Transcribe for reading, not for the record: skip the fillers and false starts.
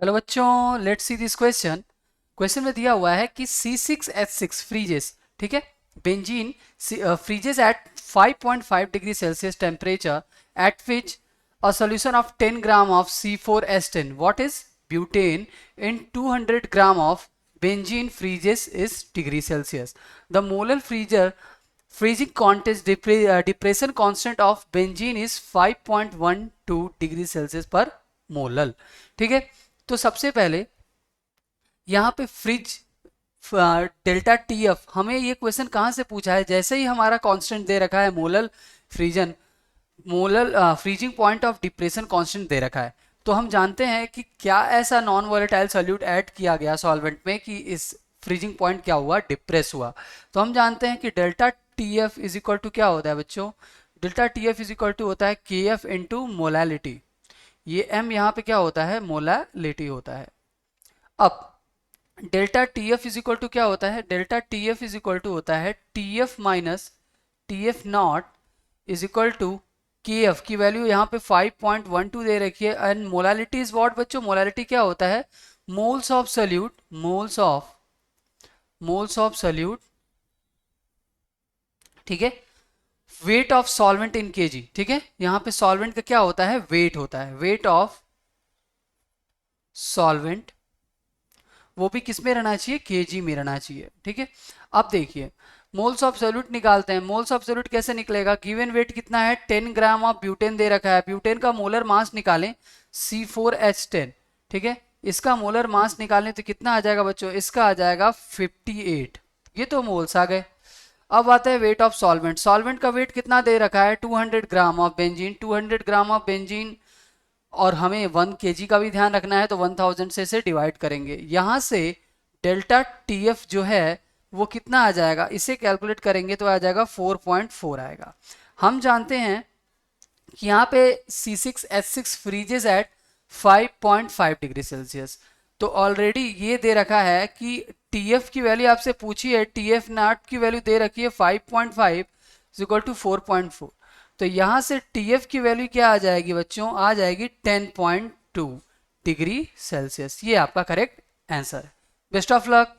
Hello बच्चों, let's see this question. Question में दिया हुआ है कि C6H6 फ्रीजेस, ठीक है, benzene freezes at 5.5 degree Celsius temperature at which a solution of 10 gram of C4H10 what is butane in 200 gram of benzene freezes is degree Celsius. The molar freezing constant depression constant of benzene is 5.12 degree Celsius पर molal. ठीक है, तो सबसे पहले यहाँ पे fridge delta T F, हमें ये क्वेश्चन कहाँ से पूछा है? जैसे ही हमारा कांस्टेंट दे रखा है molal freezing, molal freezing point of depression constant दे रखा है, तो हम जानते हैं कि क्या ऐसा नॉन वोलेटाइल सोल्यूट ऐड किया गया सॉल्वेंट में कि इस फ्रीजिंग पॉइंट क्या हुआ, डिप्रेस हुआ। तो हम जानते हैं कि delta T F is equal to क्या होता है बच्चों? Delta T F is equal to होता है के एफ इंटू मोलैलिटी। ये एम यहाँ पे क्या होता है? मोलैलिटी होता है। अब delta T F is equal to क्या होता है? Delta T F is equal to होता है T F minus T F naught is equal to K F की वैल्यू यहाँ पे 5.12 दे रखी है। एंड मोलालिटी इज व्हाट बच्चों? मोलालिटी क्या होता है? Moles of solute, moles of solute, ठीक है, weight of solvent in KG. ठीक है, यहाँ पे सॉल्वेंट का क्या होता है? वेट होता है, वेट ऑफ सॉल्वेंट, वो भी किस में रहना चाहिए? केजी में रहना चाहिए। ठीक है, अब देखिए मोल्स ऑफ सोल्यूट निकालते हैं। मोल्स ऑफ सोल्यूट कैसे निकलेगा? गिवन वेट कितना है? 10 ग्राम ऑफ ब्यूटेन दे रखा है। ब्यूटेन का मोलर मास निकालें, C4H10। ठीक है, इसका मोलर मास निकालें तो कितना आ जाएगा बच्चों? इसका आ जाएगा 58। ये तो मोल्स आ गए। अब आता है वेट ऑफ सॉल्वेंट। सॉल्वेंट का वेट कितना दे रखा है? 200 gram of benzene, 200 gram of benzene, और हमें 1 केजी का भी ध्यान रखना है तो 1000 से इसे डिवाइड करेंगे। यहाँ से डेल्टा टी एफ जो है वो कितना आ जाएगा? इसे कैलकुलेट करेंगे तो आ जाएगा 4.4 आएगा। हम जानते हैं कि यहाँ पे C6H6 freezes at 5.5 degree Celsius. तो ऑलरेडी ये दे रखा है कि TF की वैल्यू आपसे पूछी है, TF नॉट की वैल्यू दे रखी है 5.5 इज इक्वल टू 4.4। तो यहाँ से TF की वैल्यू क्या आ जाएगी बच्चों? आ जाएगी 10.2 डिग्री सेल्सियस। ये आपका करेक्ट आंसर है। Best of luck.